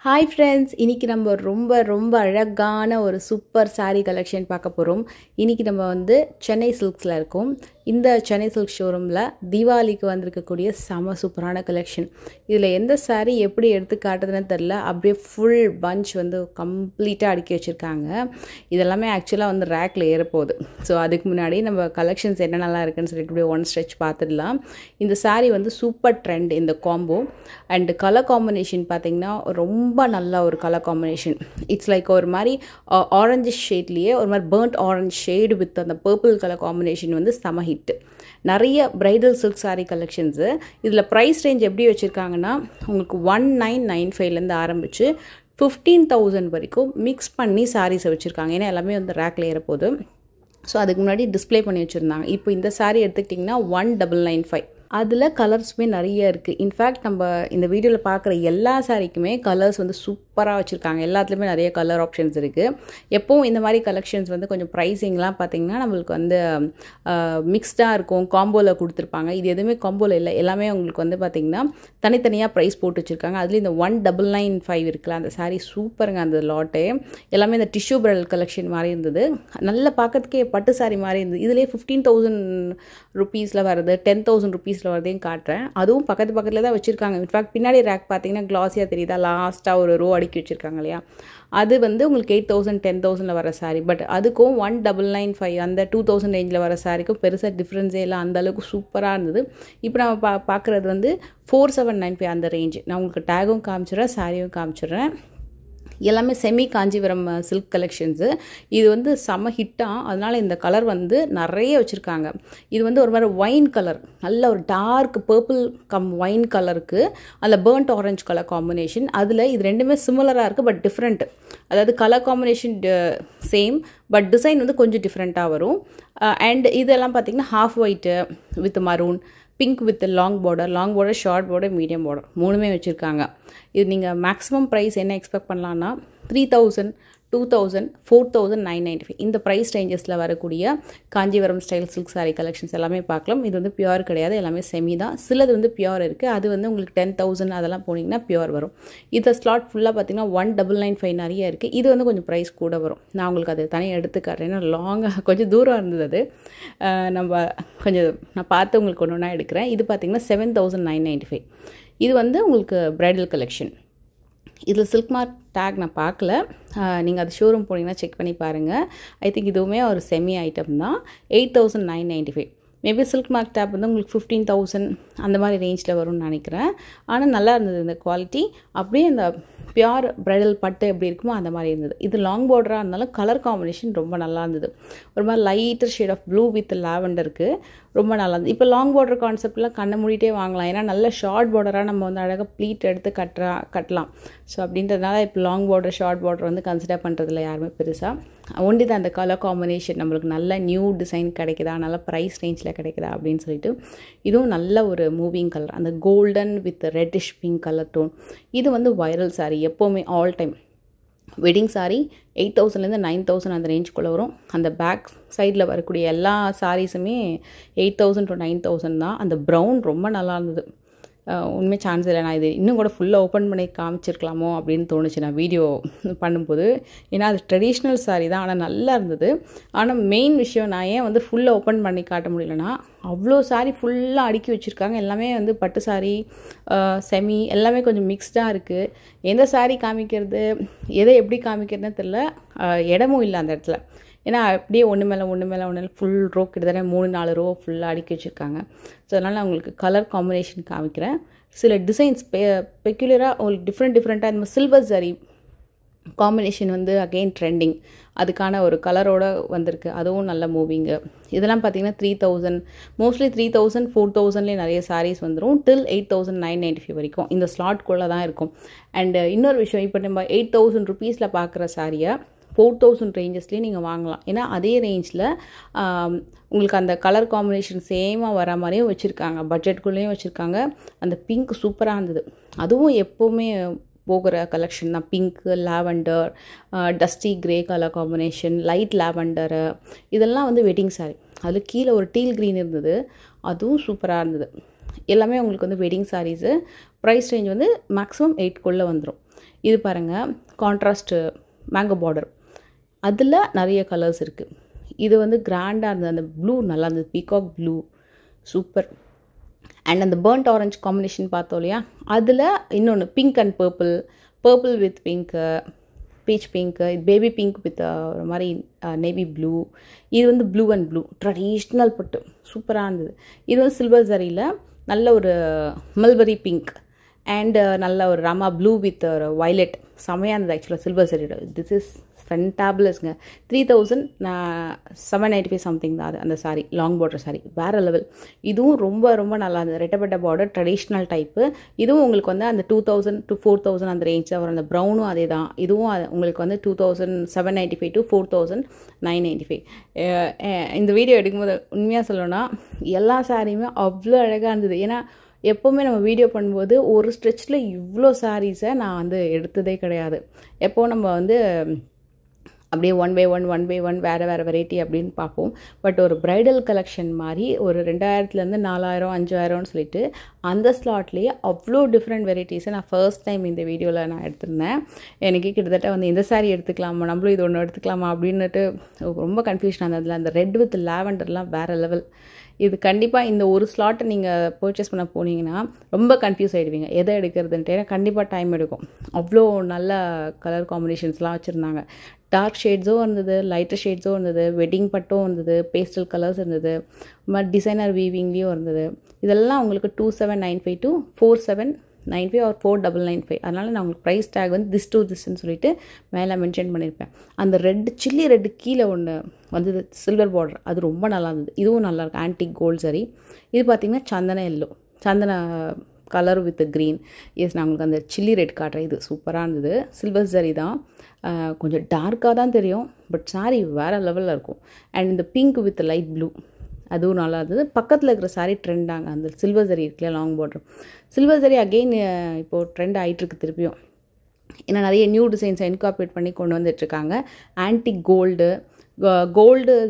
Hi friends, இன்னைக்கு நம்ம ரொம்ப அழகான ஒரு சூப்பர் saree collection பார்க்க போறோம். இன்னைக்கு நம்ம வந்து சென்னை சில்க்ஸ்ல இருக்கோம். இந்த சென்னை சில்க் ஷோரூம்ல தீபாவளிக்கு வந்திருக்கக்கூடிய செம சூப்பரான கலெக்ஷன். இதுல எந்த saree எப்படி எடுத்து காட்டுதுன்னு தெரியல. அப்படியே full bunch வந்து கம்ப்ளீட்டா அடுக்கி வச்சிருக்காங்க. இதெல்லாம் एक्चुअली வந்து ரேக்ல ஏற போகுது. சோ அதுக்கு முன்னாடி நம்ம கலெக்ஷன்ஸ் என்னென்னலாம் இருக்குன்னு சொல்லிட்டு அப்படியே ஒன் ஸ்ட்ரெச் பார்த்துடலாம். இந்த saree வந்து சூப்பர் ட்ரெண்ட் இந்த காம்போ அண்ட் கலர் காம்பினேஷன் பாத்தீங்கன்னா ரொம்ப நல்ல ஒரு கலர் காம்பினேஷன். இட்ஸ் லைக் ஒரு மாதிரி ஆரஞ்சு ஷேட்லயே ஒரு மாதிரி பர்ன்ட் ஆரஞ்சு ஷேட் வித் அந்த பர்பிள் கலர் காம்பினேஷன் வந்து செம ஹிட். நிறைய பிரைடல் சில்க் saree கலெக்ஷன்ஸ். இதுல பிரைஸ் ரேஞ்ச் எப்படி வச்சிருக்காங்கன்னா உங்களுக்கு 1995 ல இருந்து ஆரம்பிச்சு 15000 வரைக்கும் மிக்ஸ் பண்ணி sarees வச்சிருக்காங்க. ஏன்னா எல்லாமே வந்து ரேக்ல ஏற போகுது. ஸோ அதுக்கு முன்னாடி டிஸ்ப்ளே பண்ணி வச்சுருந்தாங்க. இப்போ இந்த saree எடுத்துக்கிட்டிங்கன்னா 1995. அதில் கலர்ஸுமே நிறைய இருக்குது. இன்ஃபேக்ட் நம்ம இந்த வீடியோவில் பார்க்குற எல்லா சாரிக்குமே கலர்ஸ் வந்து சூப்பராக வச்சுருக்காங்க. எல்லாத்துலேயுமே நிறைய கலர் ஆப்ஷன்ஸ் இருக்குது. எப்போவும் இந்த மாதிரி கலெக்ஷன்ஸ் வந்து கொஞ்சம் ப்ரைஸிங்லாம் பார்த்திங்கன்னா நம்மளுக்கு வந்து மிக்ஸ்டாக இருக்கும், காம்போவில் கொடுத்துருப்பாங்க. இது எதுவுமே காம்போவில் இல்லை, எல்லாமே உங்களுக்கு வந்து பார்த்திங்கன்னா தனித்தனியாக ப்ரைஸ் போட்டு வச்சுருக்காங்க. அதுலேயும் இந்த 1995 இருக்குல்ல அந்த சாரீ சூப்பருங்க. அந்த லாட்டே எல்லாமே இந்த டிஷ்யூ பிரைடல் கலெக்ஷன் மாதிரி இருந்தது. நல்லா பார்க்கறதுக்கே பட்டு சாரீ மாதிரி இருந்தது. இதுலேயே 15,000 ருபீஸில் வருது, 10,000 ருபீஸில் வரதையும் காட்டுறேன். அதுவும் பக்கத்தில் தான் வச்சுருக்காங்க. இன்ஃபேக்ட் பின்னாடி ரேக் பார்த்தீங்கன்னா கிளாஸியாக தெரியுதா, லாஸ்ட்டாக ஒரு ரோ அடுக்கி வச்சுருக்காங்க இல்லையா. அது வந்து உங்களுக்கு 8,000 10,000 வர சாரீ. பட் அதுக்கும் 1995 அந்த 2000 ரேஞ்சில் வர சாரிக்கும் பெருசாக டிஃப்ரென்ஸே இல்லை. அந்த அளவுக்கு சூப்பராக இருந்தது. இப்போ நம்ம பார்க்குறது வந்து 4795 அந்த ரேஞ்ச். நான் உங்களுக்கு டேகும் காமிச்சிடுறேன், சாரியும் காமிச்சிடுறேன். எல்லாமே செமி காஞ்சிபுரம் சில்க் கலெக்ஷன்ஸு. இது வந்து செம ஹிட்டாக, அதனால் இந்த கலர் வந்து நிறைய வச்சுருக்காங்க. இது வந்து ஒரு மாதிரி ஒயின் கலர், நல்ல ஒரு டார்க் பர்பிள் கம் ஒயின் கலருக்கு அதில் பர்ன்ட் ஆரஞ்சு கலர் காம்பினேஷன். அதில் இது ரெண்டுமே சிமிலராக இருக்குது பட் டிஃப்ரெண்ட். அதாவது colour combination same but design வந்து கொஞ்சம் டிஃப்ரெண்ட்டாக வரும். அண்ட் இதெல்லாம் பார்த்திங்கன்னா half white with maroon, pink with long border, short border, medium border மூணுமே வச்சுருக்காங்க. இது நீங்கள் மேக்ஸிமம் ப்ரைஸ் என்ன எக்ஸ்பெக்ட் பண்ணலான்னா 3000, 2000, 4995 இந்த ப்ரைஸ் ரேஞ்சஸில் வரக்கூடிய Kanchipuram style silk saree collections எல்லாமே பார்க்கலாம். இது வந்து பியூர் கிடையாது, எல்லாமே செமி தான். சிலது வந்து பியூர் இருக்குது. அது வந்து உங்களுக்கு 10,000 அதெல்லாம் போனீங்கன்னா பியூர் வரும். இந்த ஸ்லாட் ஃபுல்லாக பார்த்தீங்கன்னா 1995 நிறைய இருக்குது. இது வந்து கொஞ்சம் ப்ரைஸ் கூட வரும். நான் உங்களுக்கு அது தனியாக எடுத்துக்காட்டுறேன். ஏன்னா லாங்காக கொஞ்சம் தூரம் இருந்தது அது. நான் பார்த்து உங்களுக்கு ஒன்று ஒன்றா எடுக்கிறேன். இது பார்த்தீங்கன்னா 7,995. இது வந்து உங்களுக்கு பிரைடல் கலெக்ஷன். இதில் சில்க் மார்க் டேக் நான் பார்க்கல. நீங்கள் அது ஷோரூம் போனீங்கன்னா செக் பண்ணி பாருங்கள். ஐ திங்க் இதுவுமே ஒரு செமி ஐட்டம் தான். 8,995. மேபி சில்க் மார்க் டேப் வந்து உங்களுக்கு 15,000 அந்த மாதிரி ரேஞ்சில் வரும்னு நினைக்கிறேன். ஆனால் நல்லா இருந்தது இந்த குவாலிட்டி. அப்படியே இந்த பியூர் பிரைடல் பட்டு எப்படி இருக்குமோ அந்த மாதிரி இருந்தது. இது லாங் பார்டராக இருந்தாலும் கலர் காம்பினேஷன் ரொம்ப நல்லா இருந்தது. ஒரு மாதிரி lighter shade of blue with லாவெண்டருக்கு ரொம்ப நல்லா இருந்தது. இப்போ லாங் பார்டர் கான்செப்ட்லாம் கண்ணை மூடிட்டே வாங்கலாம். ஏன்னா நல்ல ஷார்ட் பார்டராக நம்ம வந்து அழகாக ப்ளீட் எடுத்து கட்டலாம். ஸோ அப்படின்றதுனால இப்போ லாங் பார்டர் ஷார்ட் பார்டர் வந்து கன்சிடர் பண்ணுறதில்ல யாருமே பெருசாக. ஒண்டி தான் அந்த கலர் காம்பினேஷன் நம்மளுக்கு நல்ல நியூ டிசைன் கிடைக்குதா, நல்ல ப்ரைஸ் ரேஞ்சில் கிடைக்குதா அப்படின்னு சொல்லிட்டு. இதுவும் நல்ல ஒரு மூவிங் கலர், அந்த golden with reddish pink colour tone. இது வந்து வைரல் சாரீ, எப்போவுமே ஆல் டைம் வெட்டிங் சாரீ. 8,000லேருந்து 9,000 அந்த ரேஞ்சுக்குள்ளே வரும். அந்த பேக் சைடில் வரக்கூடிய எல்லா சாரீஸுமே 8,000 to 9,000 தான். அந்த ப்ரௌன் ரொம்ப நல்லா இருந்தது. உண்மை சான்ஸ் இல்லை. நான் இது இன்னும் கூட ஃபுல்லாக ஓப்பன் பண்ணி காமிச்சிருக்கலாமோ அப்படின்னு தோணுச்சு நான் வீடியோ பண்ணும்போது. ஏன்னா அது ட்ரெடிஷ்னல் சாரீ தான், ஆனால் நல்லா இருந்தது. ஆனால் மெயின் விஷயம் நான் ஏன் வந்து ஃபுல்லாக ஓப்பன் பண்ணி காட்ட முடியலன்னா, அவ்வளோ சாரீ ஃபுல்லாக அடுக்கி வச்சுருக்காங்க. எல்லாமே வந்து பட்டு சாரீ, செமி எல்லாமே கொஞ்சம் மிக்ஸ்டாக இருக்குது. எந்த சாரீ காமிக்கிறது, எதை எப்படி காமிக்கிறதுன்னு தெரில. இடமும் இல்லை அந்த இடத்துல. ஏன்னா அப்படியே ஒன்று மேலே ஃபுல் ரோ, கிட்டத்தட்ட 3-4 ரோ ஃபுல்லாக அடுக்கி வச்சுருக்காங்க. ஸோ அதனால் நான் உங்களுக்கு கலர் காம்பினேஷன் காமிக்கிறேன். சில டிசைன்ஸ் பெக்யூலராக உங்களுக்கு டிஃப்ரெண்ட்டாக இந்த சில்வர் சாரீ காம்பினேஷன் வந்து அகெயின் ட்ரெண்டிங். அதுக்கான ஒரு கலரோடு வந்திருக்கு, அதுவும் நல்ல மூவிங்கு. இதெல்லாம் பார்த்தீங்கன்னா 3,000, மோஸ்ட்லி 3,000, 4,000லேயே நிறைய சாரீஸ் வந்துடும். டில் 8,995 வரைக்கும் இந்த ஸ்லாட்குள்ளே தான் இருக்கும். அண்டு இன்னொரு விஷயம், இப்போ நம்ம 8,000 ருபீஸில் பார்க்குற சாரியை 4,000 ரேஞ்சஸ்லேயே நீங்கள் வாங்கலாம். ஏன்னா அதே ரேஞ்சில் உங்களுக்கு அந்த கலர் காம்பினேஷன் சேமாக வர மாதிரியும் வச்சுருக்காங்க, பட்ஜெட்குள்ளேயும் வச்சுருக்காங்க. அந்த பிங்க் சூப்பராக இருந்தது. அதுவும் எப்போவுமே போகிற கலெக்ஷன் தான். Pink, lavender, dusty grey colour combination, light lavender, இதெல்லாம் வந்து வெட்டிங் சாரீ. அதில் கீழே ஒரு டீல் க்ரீன் இருந்தது, அதுவும் சூப்பராக இருந்தது. எல்லாமே உங்களுக்கு வந்து வெட்டிங் சாரீஸு. ப்ரைஸ் ரேஞ்ச் வந்து மேக்ஸிமம் 8க்குள்ளே வந்துடும். இது பாருங்கள் கான்ட்ராஸ்ட் மேங்கோ பார்டர், அதில் நிறைய கலர்ஸ் இருக்குது. இது வந்து கிராண்டாக இருந்தது, அந்த ப்ளூ நல்லா இருந்தது, பீகாக் ப்ளூ சூப்பர். அண்ட் அந்த பர்ன்ட் ஆரஞ்ச் காம்பினேஷன் பார்த்தோம் இல்லையா, அதில் இன்னொன்று pink and purple with pink, beach pink, இது பேபி பிங்க் வித் ஒரு மாதிரி நேவி ப்ளூ. இது வந்து ப்ளூ அண்ட் ப்ளூ ட்ரெடிஷ்னல் பட்டு சூப்பராக இருந்தது. இது வந்து சில்வர் ஜரியில் நல்ல ஒரு மல்பரி பிங்க் அண்ட் நல்ல ஒரு ராமா ப்ளூ வித் ஒரு வயலட், செமையாக இருந்தது ஆக்சுவலாக சில்வர் சரியோட. திஸ் இஸ் ஃபென்டாபுலஸ்ங்க. 3795 சம்திங் தான் அது, அந்த சாரி லாங் பார்டர் சாரி வேறு லெவல். இதுவும் ரொம்ப ரொம்ப நல்லா இருந்தது, ரெட்டப்பட்ட பார்டர் ட்ரெடிஷ்னல் டைப்பு. இதுவும் உங்களுக்கு வந்து அந்த 2000 to 4000 அந்த ரேஞ்ச் தான் வரும். அந்த ப்ரௌனும் அதே தான். இதுவும் உங்களுக்கு வந்து 2795 to 4995. இந்த வீடியோ எடுக்கும்போது உண்மையாக சொல்லணும்னா எல்லா சாரியுமே அவ்வளோ அழகாக இருந்தது. ஏன்னா எப்போவுமே நம்ம வீடியோ பண்ணும்போது ஒரு ஸ்ட்ரெச்சில் இவ்வளோ சாரீஸை நான் வந்து எடுத்ததே கிடையாது. எப்போது நம்ம வந்து அப்படியே ஒன் பை ஒன் வேறு வெரைட்டி அப்படின்னு பார்ப்போம். பட் ஒரு ப்ரைடல் கலெக்ஷன் மாதிரி ஒரு 2000லேருந்து 4000 5000ன்னு சொல்லிட்டு அந்த ஸ்லாட்லேயே அவ்வளோ டிஃப்ரெண்ட் வெரைட்டிஸை நான் ஃபர்ஸ்ட் டைம் இந்த வீடியோவில் நான் எடுத்திருந்தேன். எனக்கு கிட்டத்தட்ட வந்து இந்த சாரீ எடுத்துக்கலாமா, நம்மளும் இது ஒன்று எடுத்துக்கலாமா அப்படின்னுட்டு ரொம்ப கன்ஃபியூஷன் ஆனதில் அந்த ரெட் வித் லாவெண்டர்லாம் வேறு லெவல். இது கண்டிப்பாக இந்த ஒரு ஸ்லாட்டை நீங்கள் பர்ச்சேஸ் பண்ண போனீங்கன்னா ரொம்ப கன்ஃபியூஸ் ஆகிடுவீங்க எதை எடுக்கிறதுன்ட்டு. ஏன்னா கண்டிப்பாக டைம் எடுக்கும். அவ்வளோ நல்ல கலர் காம்பினேஷன்ஸ்லாம் வச்சுருந்தாங்க. டார்க் ஷேட்ஸும் இருந்தது, லைட்டர் ஷேட்ஸும் இருந்தது, வெட்டிங் பட்டும் இருந்தது, பேஸ்டல் கலர்ஸ் இருந்தது, டிசைனர் வீவிங்லேயும் இருந்தது. இதெல்லாம் உங்களுக்கு 2795 to 4795 or 4995. அதனால் நான் உங்களுக்கு ப்ரைஸ் டேக் வந்து திஸ்ன்னு சொல்லிட்டு மேலே மென்ஷன் பண்ணியிருப்பேன். அந்த ரெட் சில்லி ரெட்டு கீழே ஒன்று வந்தது சில்வர் பார்டர், அது ரொம்ப நல்லா இருந்தது. இதுவும் நல்லாயிருக்கு, ஆன்டிக் கோல்ட் சரி. இது பார்த்திங்கன்னா சந்தன எல்லோ, சந்தன கலர் வித் க்ரீன். எஸ், நான் உங்களுக்கு அந்த சில்லி ரெட் காட்டுறேன். இது சூப்பராக இருந்தது. சில்வர் சரி தான், கொஞ்சம் டார்க்காக தான் தெரியும், பட் சாரீ வேறு லெவலில் இருக்கும். அண்ட் இந்த பிங்க் வித் லைட் ப்ளூ அதுவும் நல்லா இருந்தது. பக்கத்தில் இருக்கிற சாரீ ட்ரெண்டாங்க, அந்த சில்வர் சரி இருக்குல்ல லாங் பார்டர். சில்வர் சரி அகெயின் இப்போது ட்ரெண்ட் ஆகிட்டுருக்கு திருப்பியும். ஏன்னா நிறைய நியூ டிசைன்ஸை இன்கார்பரேட் பண்ணி கொண்டு வந்துட்டுருக்காங்க. ஆன்டிக் கோல்டு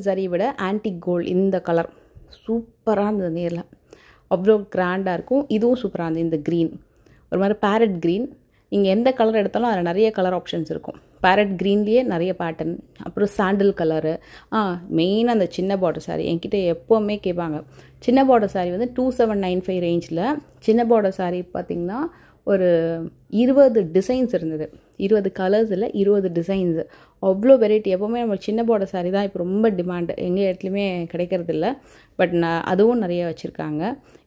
சரி விட ஆன்டிக் கோல்டு இந்த கலர் சூப்பராக இருந்தது. நேரில் அவ்வளோ கிராண்டாக இருக்கும். இதுவும் சூப்பராக இருந்தது. இந்த க்ரீன் ஒரு மாதிரி பேரட் க்ரீன். நீங்கள் எந்த கலர் எடுத்தாலும் அதில் நிறைய கலர் ஆப்ஷன்ஸ் இருக்கும். பேரட் க்ரீன்லேயே நிறைய பேட்டர்ன். அப்புறம் சாண்டில் கலரு. மெயினாக அந்த சின்ன பார்டர் சாரீ என்கிட்ட எப்போவுமே கேட்பாங்க. சின்ன பார்டர் சாரீ வந்து 2795 ரேஞ்சில் சின்ன பார்டர் சாரீ பார்த்திங்கன்னா ஒரு 20 டிசைன்ஸ் இருந்தது. 20 கலர்ஸ் இல்லை, 20 டிசைன்ஸு. அவ்வளோ வெரைட்டி. எப்போவுமே நம்ம சின்ன பார்டர் சாரீ தான் இப்போ ரொம்ப டிமாண்டு, எங்கள் இடத்துலையுமே கிடைக்கிறதில்ல. பட் அதுவும் நிறைய வச்சுருக்காங்க.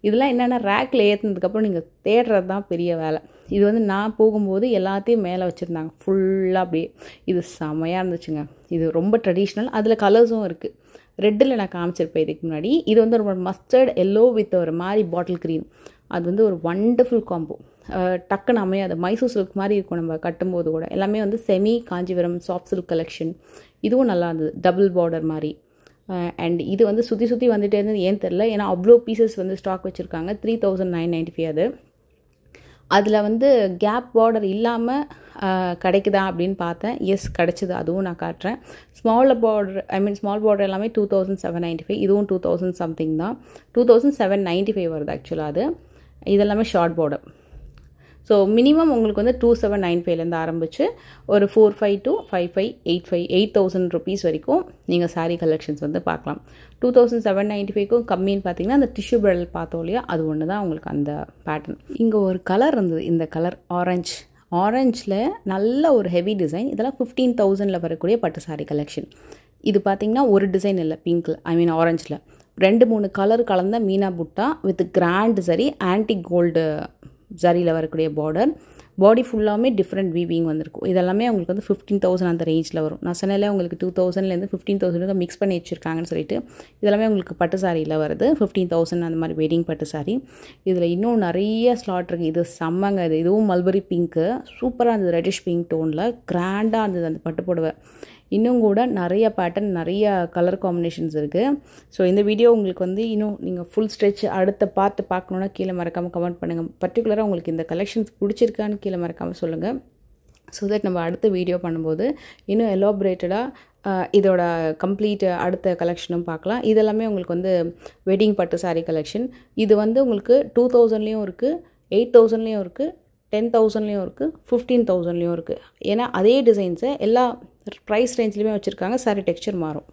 இதெல்லாம் என்னென்னா ரேக்கில் ஏற்றுனதுக்கப்புறம் நீங்கள் தேடுறது தான் பெரிய வேலை. இது வந்து நான் போகும்போது எல்லாத்தையும் மேலே வச்சுருந்தாங்க ஃபுல்லாக அப்படியே. இது செமையாக இருந்துச்சுங்க. இது ரொம்ப ட்ரெடிஷ்னல். அதில் கலர்ஸும் இருக்குது. ரெட்டில் நான் காமிச்சிருப்பேன் இதுக்கு முன்னாடி. இது வந்து ஒரு மஸ்டர்ட் எல்லோ வித் ஒரு மாதிரி பாட்டில் க்ரீன். அது வந்து ஒரு வண்டர்ஃபுல் காம்போ. டக்குன்னு அமையாது, மைசூர் சில்க் மாதிரி இருக்கும் நம்ம கட்டும்போது கூட. எல்லாமே வந்து semi Kanchipuram soft silk collection. இதுவும் நல்லா இருந்தது, டபுள் பார்டர் மாதிரி. அண்ட் இது வந்து சுற்றி வந்துட்டே இருந்தது, ஏன் தெரில. ஏன்னா அவ்வளோ பீசஸ் வந்து ஸ்டாக் வச்சுருக்காங்க. 3995 அது. அதில் வந்து கேப் பார்டர் இல்லாமல் கிடைக்குதா அப்படின்னு பார்த்தேன். எஸ், கிடச்சிது. அதுவும் நான் காட்டுறேன். ஸ்மால் பார்டர் எல்லாமே 2795. இதுவும் 2000 சம்திங் தான். 2795 வருது ஆக்சுவலாக. அது இதெல்லாமே ஷார்ட் பார்டர். ஸோ மினிமம் உங்களுக்கு வந்து 2795லேருந்து ஆரம்பித்து ஒரு 45 to 55 85 8000 ருபீஸ் வரைக்கும் நீங்கள் சாரீ கலெக்ஷன்ஸ் வந்து பார்க்கலாம். 2795க்கும் கம்மின்னு பார்த்தீங்கன்னா அந்த டிஷ்யூ பிரைடல் பார்த்தோம் இல்லையா, அது ஒன்று தான் உங்களுக்கு அந்த பேட்டர்ன். இங்கே ஒரு கலர் இருந்தது, இந்த கலர் ஆரஞ்சில் நல்ல ஒரு ஹெவி டிசைன். இதெல்லாம் 15,000ல் வரக்கூடிய பட்டு சாரீ கலெக்ஷன். இது பார்த்திங்கன்னா ஒரு டிசைன் இல்லை, பிங்க்கில் ஆரஞ்சில் 2-3 கலர் கலந்த மீனா புட்டா வித் கிராண்ட் சரி, ஆன்டிக் கோல்டு ஜரியில் வரக்கூடிய பார்டர். பாடி ஃபுல்லாமே டிஃப்ரெண்ட் வீவிங் வந்திருக்கும். இதெல்லாமே உங்களுக்கு வந்து 15,000 அந்த ரேஞ்சில் வரும். நான் சொன்னாலே உங்களுக்கு 2000லேருந்து 15,000 மிக்ஸ் பண்ணி வச்சுருக்காங்கன்னு சொல்லிட்டு. இதெல்லாமே உங்களுக்கு பட்டு சாரியில் வருது 15,000 அந்த மாதிரி வெட்டிங் பட்டு சாரி. இதில் இன்னும் நிறைய ஸ்லாட் இருக்குது. இது செம்மங்க. இதுவும் மல்பரி பிங்க்கு சூப்பராக இருந்தது. ரெட்டிஷ் பிங்க் டோனில் கிராண்டாக இருந்தது அந்த பட்டு புடவை. இன்னும் கூட நிறைய பேட்டர்ன், நிறைய கலர் காம்பினேஷன்ஸ் இருக்குது. ஸோ இந்த வீடியோ உங்களுக்கு வந்து இன்னும் நீங்கள் ஃபுல் ஸ்ட்ரெச் அடுத்த பார்த்து பார்க்கணுன்னா கீழே மறக்காமல் கமெண்ட் பண்ணுங்கள். பர்டிகுலராக உங்களுக்கு இந்த கலெக்ஷன்ஸ் பிடிச்சிருக்கான்னு கீழே மறக்காமல் சொல்லுங்கள். ஸோ தட் நம்ம அடுத்த வீடியோ பண்ணும்போது இன்னும் எலாபரேட்டடாக இதோட கம்ப்ளீட் அடுத்த கலெக்ஷனும் பார்க்கலாம். இதெல்லாமே உங்களுக்கு வந்து வெட்டிங் பட்டு சாரீ கலெக்ஷன். இது வந்து உங்களுக்கு 2000லேயும் இருக்குது, 8000லேயும் இருக்குது, 10,000லேயும் இருக்குது, 15,000லேயும் இருக்குது. ஏன்னா அதே டிசைன்ஸை எல்லா ப்ரைஸ் ரேஞ்ச்லேயுமே வச்சுருக்காங்க. சாரி டெக்ஸ்சர் மாறும்.